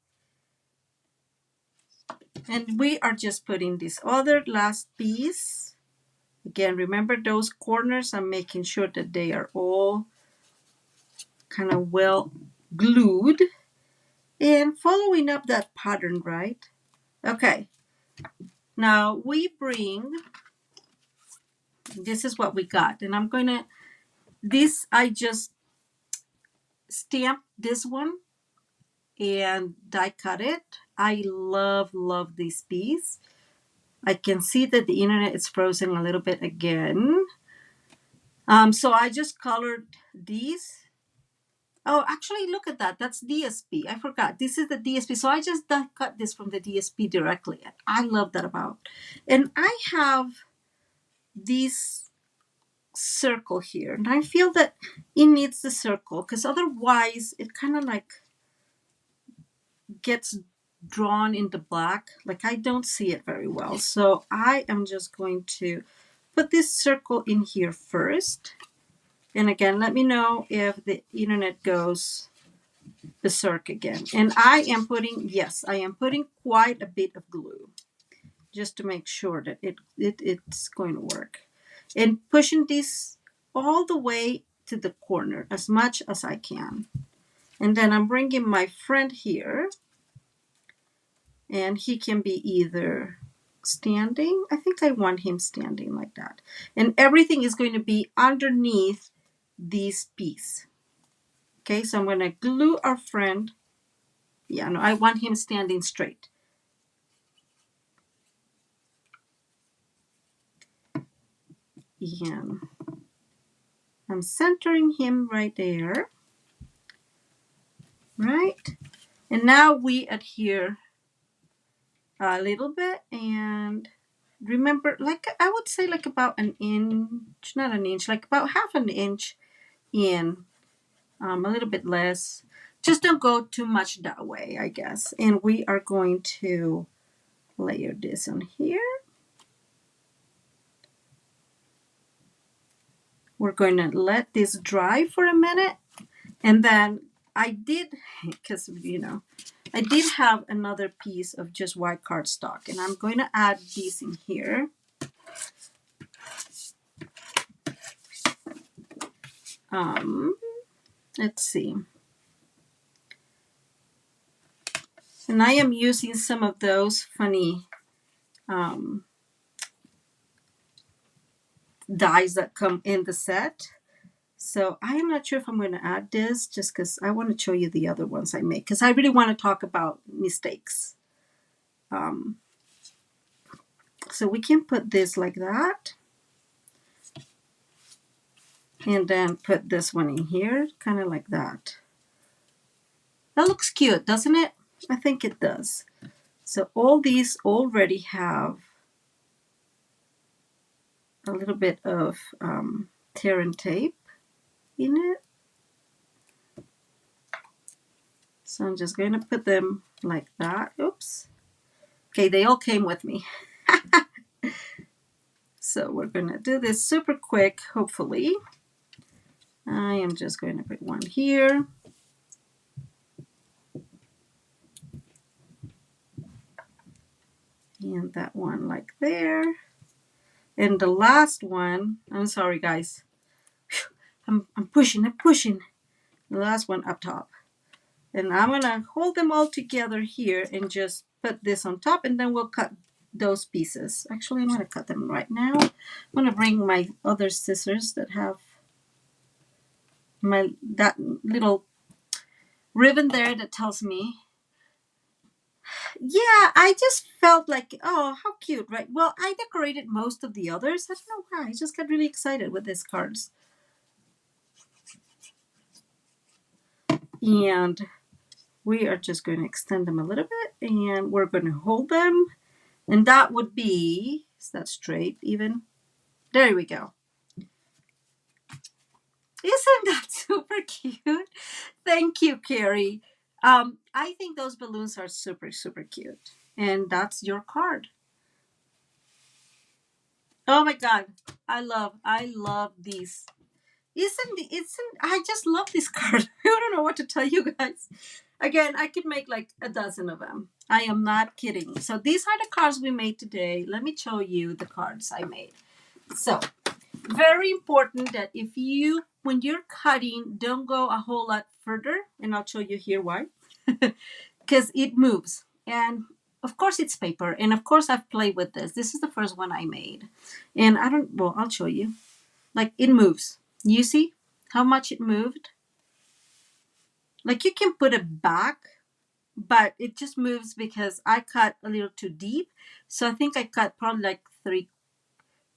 And we are just putting this other last piece. Again, remember those corners. I'm making sure that they are all kind of well glued and following up that pattern, right? Okay. Now we bring, this is what we got, and I'm going to, I just stamped this one and die cut it. I love this piece. I can see that the internet is frozen a little bit again. So I just colored these. Oh, actually, look at that. That's DSP. I forgot. This is the DSP. So I just die cut this from the DSP directly. I love that about. And I have this circle here, and I feel that it needs the circle because otherwise it kind of like gets drawn into black. Like I don't see it very well. So I am just going to put this circle in here first. And again, let me know if the internet goes berserk again. And I am putting quite a bit of glue just to make sure that it's going to work. And pushing this all the way to the corner as much as I can. And then I'm bringing my friend here, and he can be either standing. I think I want him standing like that. And everything is going to be underneath this piece. Okay, so I'm going to glue our friend. Yeah, no, I want him standing straight. And I'm centering him right there, right? And now we adhere a little bit, and remember, like I would say like about an inch, not an inch, like about half an inch in, a little bit less. Just don't go too much that way, I guess. And we are going to layer this on here. We're going to let this dry for a minute. And then I did, because, I did have another piece of just white cardstock. And I'm going to add these in here. Let's see. And I am using some of those funny dies that come in the set. So I am not sure if I'm going to add this, just because I want to show you the other ones I make, because I really want to talk about mistakes. So we can put this like that. And then put this one in here, kind of like that. That looks cute, doesn't it? I think it does. So all these already have a little bit of tear and tape in it. So I'm just going to put them like that. Oops. Okay, they all came with me. So we're going to do this super quick, hopefully. I am just going to put one here. And that one like there. And the last one, I'm sorry guys. I'm pushing. The last one up top. And I'm going to hold them all together here and just put this on top, and then we'll cut those pieces. Actually, I'm going to cut them right now. I'm going to bring my other scissors that have that little ribbon there that tells me. Yeah, I just felt like, oh, how cute, right? Well, I decorated most of the others. I don't know why. I just got really excited with these cards. And we are just going to extend them a little bit, and we're going to hold them. And that would be, is that straight even? There we go. Isn't that super cute? Thank you, Carrie. I think those balloons are super, super cute. And that's your card. Oh my God. I love these. I just love this card. I don't know what to tell you guys. Again, I could make like a dozen of them. I am not kidding. So these are the cards we made today. Let me show you the cards I made. So very important that when you're cutting, don't go a whole lot further. And I'll show you here why. Because it moves. And of course it's paper. And of course I've played with this. This is the first one I made. And I'll show you. Like it moves. You see how much it moved? Like you can put it back, but it just moves because I cut a little too deep. So I think I cut probably like three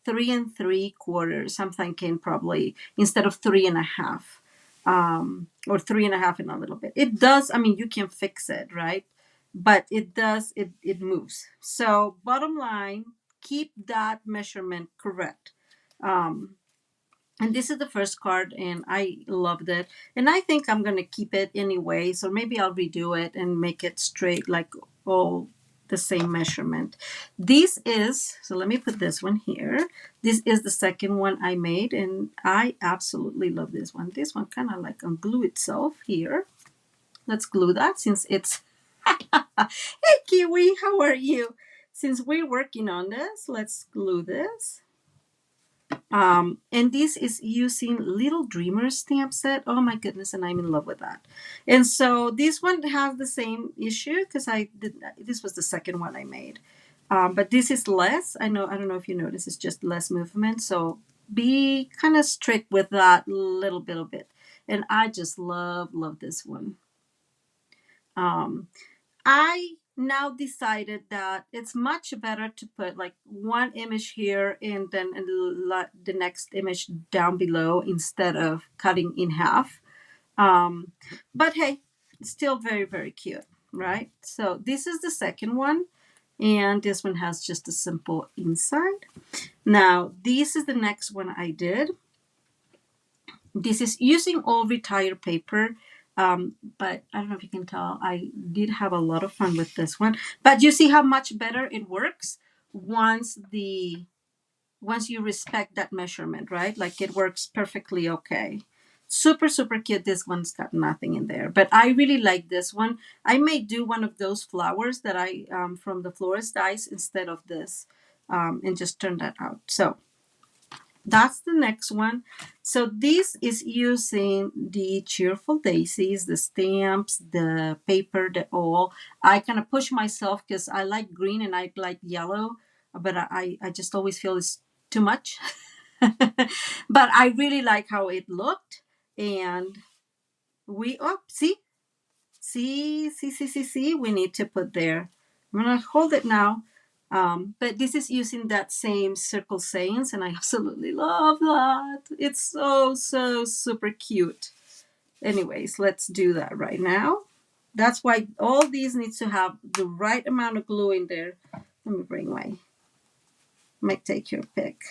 and 3/4. I'm thinking probably instead of 3.5, or 3.5 and a little bit. It does. I mean, you can fix it, right? But it does. It moves. So bottom line, keep that measurement correct. And this is the first card, and I loved it. And I think I'm going to keep it anyway. So maybe I'll redo it and make it straight, like all the same measurement. So let me put this one here. This is the second one I made, and I absolutely love this one. This one kind of like unglue itself here. Let's glue that since it's... Hey, Kiwi, how are you? Since we're working on this, let's glue this. And this is using Little Dreamers stamp set. Oh my goodness, and I'm in love with that. And so this one has the same issue because this was the second one I made. But this is less. I don't know if you notice, it's just less movement. So be kind of strict with that little bit of it. And I just love this one. I now decided that it's much better to put like one image here and then the next image down below instead of cutting in half. But hey, still very, very cute, right? So this is the second one. And this one has just a simple inside. Now, this is the next one I did. This is using all retired paper. But I don't know if you can tell, I did have a lot of fun with this one. But you see how much better it works once you respect that measurement, right? Like it works perfectly okay. Super, super cute. This one's got nothing in there, but I really like this one. I may do one of those flowers that I from the florist dies instead of this, and just turn that out. So that's the next one. So this is using the cheerful daisies, the stamps, the paper, the all. I kind of push myself because I like green and I like yellow, but I just always feel it's too much. But I really like how it looked. And see, we need to put there. I'm going to hold it now. But this is using that same circle sayings, and I absolutely love that. It's so, so super cute. Anyways, let's do that right now. That's why all these needs to have the right amount of glue in there. Let me bring might take your pick.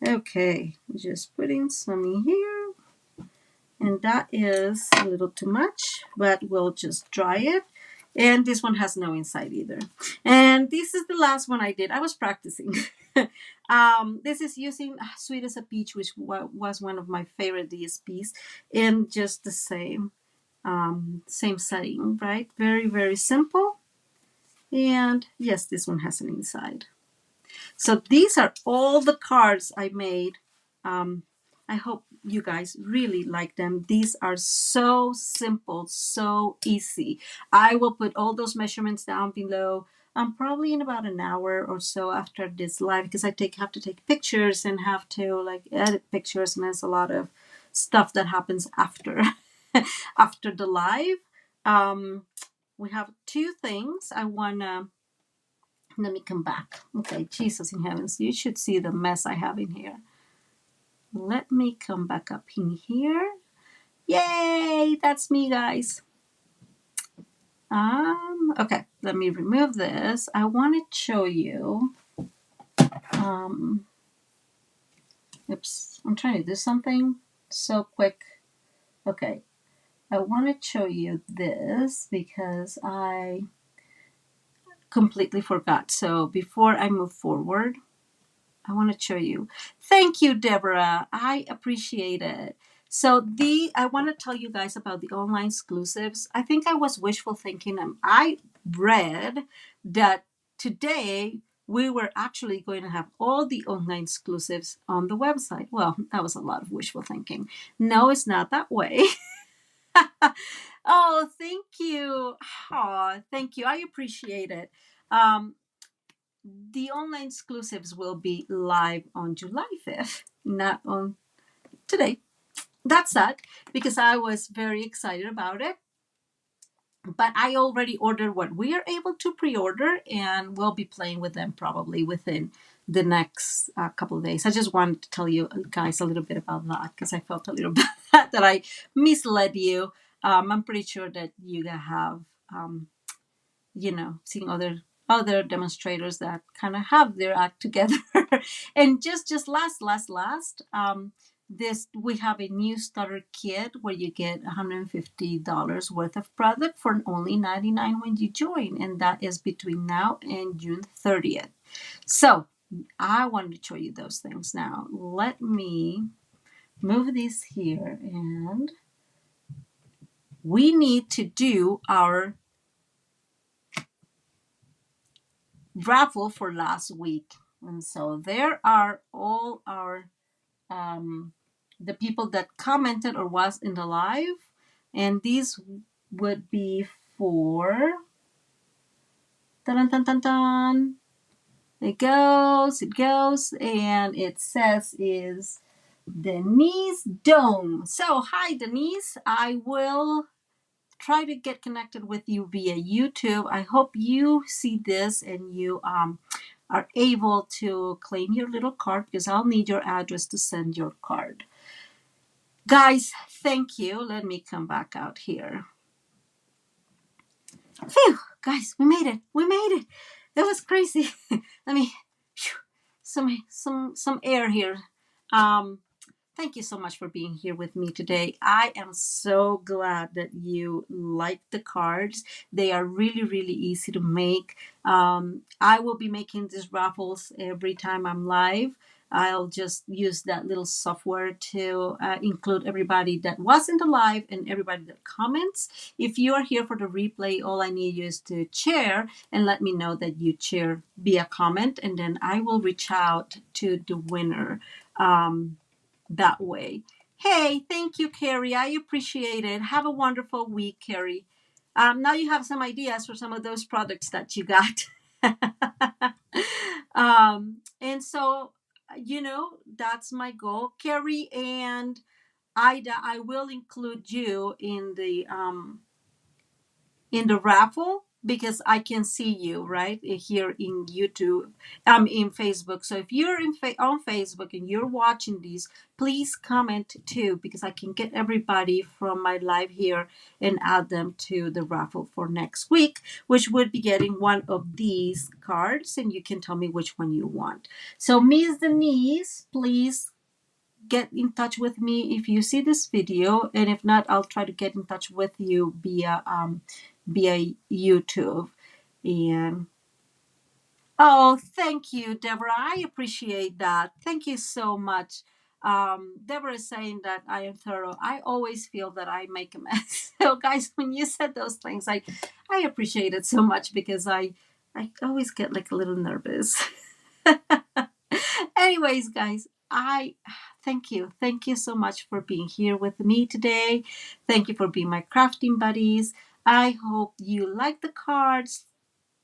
Okay, just putting some in here. And that is a little too much, but we'll just dry it. And this one has no inside either. And this is the last one I did. I was practicing. This is using Sweet as a Peach, which was one of my favorite DSPs, in just the same setting, right? Very, very simple. And yes, this one has an inside. So these are all the cards I made. I hope you guys really like them. These are so simple, so easy. I will put all those measurements down below. Probably in about an hour or so after this live, because I have to take pictures and have to like edit pictures, and there's a lot of stuff that happens after after the live. We have two things I wanna. Let me come back. Okay, Jesus in heavens, you should see the mess I have in here. Let me come back up in here. Yay, that's me, guys. Okay, let me remove this. I want to show you. Oops, I'm trying to do something so quick. Okay, I want to show you this because I completely forgot. So before I move forward, I want to show you. Thank you, Deborah. I appreciate it. So I want to tell you guys about the online exclusives. I think I was wishful thinking. I read that today we were actually going to have all the online exclusives on the website. Well, that was a lot of wishful thinking. No, it's not that way. Oh, thank you. Oh, thank you. I appreciate it. The online exclusives will be live on July 5th, not on today. That's sad because I was very excited about it. But I already ordered what we are able to pre-order, and we'll be playing with them probably within the next couple of days. I just wanted to tell you guys a little bit about that because I felt a little bad that I misled you. I'm pretty sure that you have, seen other demonstrators that kind of have their act together. And just last, this we have a new starter kit where you get $150 worth of product for only $99 when you join, and that is between now and June 30th. So I wanted to show you those things. Now let me move this here, and we need to do our raffle for last week. And so there are all our the people that commented or was in the live, and these would be for dun, dun, dun, dun. It goes, and it says is Denise Dome. So hi Denise, I will try to get connected with you via YouTube. I hope you see this and you are able to claim your little card, because I'll need your address to send your card. Guys, thank you. Let me come back out here. Phew, guys, we made it. We made it. That was crazy. Let me some air here. Thank you so much for being here with me today. I am so glad that you like the cards. They are really, really easy to make. I will be making these raffles every time I'm live. I'll just use that little software to include everybody that wasn't alive and everybody that comments. If you are here for the replay, all I need you is to share and let me know that you share via comment, and then I will reach out to the winner that way. Hey, thank you, Carrie. I appreciate it. Have a wonderful week, Carrie. Now you have some ideas for some of those products that you got. And so, that's my goal. Carrie and Ida, I will include you in the raffle, because I can see you right here in YouTube, in Facebook. So if you're on Facebook and you're watching these, please comment too, because I can get everybody from my live here and add them to the raffle for next week, which would be getting one of these cards, and you can tell me which one you want. So Miss Denise, please get in touch with me if you see this video, and if not, I'll try to get in touch with you via YouTube. And oh, thank you, Deborah. I appreciate that. Thank you so much. Deborah is saying that I am thorough. I always feel that I make a mess. So, guys, when you said those things, I appreciate it so much, because I always get like a little nervous. Anyways, guys, I thank you. Thank you so much for being here with me today. Thank you for being my crafting buddies. I hope you like the cards.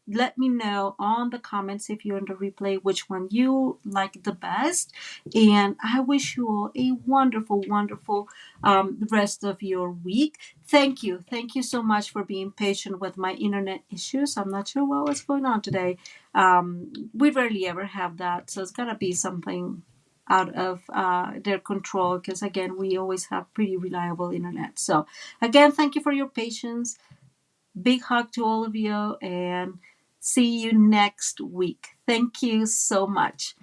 Let me know on the comments, if you're in the replay, which one you like the best. And I wish you all a wonderful, wonderful rest of your week. Thank you. Thank you so much for being patient with my internet issues. I'm not sure what was going on today. We rarely ever have that. So it's got to be something out of their control, because, again, we always have pretty reliable internet. So, again, thank you for your patience. Big hug to all of you, and see you next week. Thank you so much.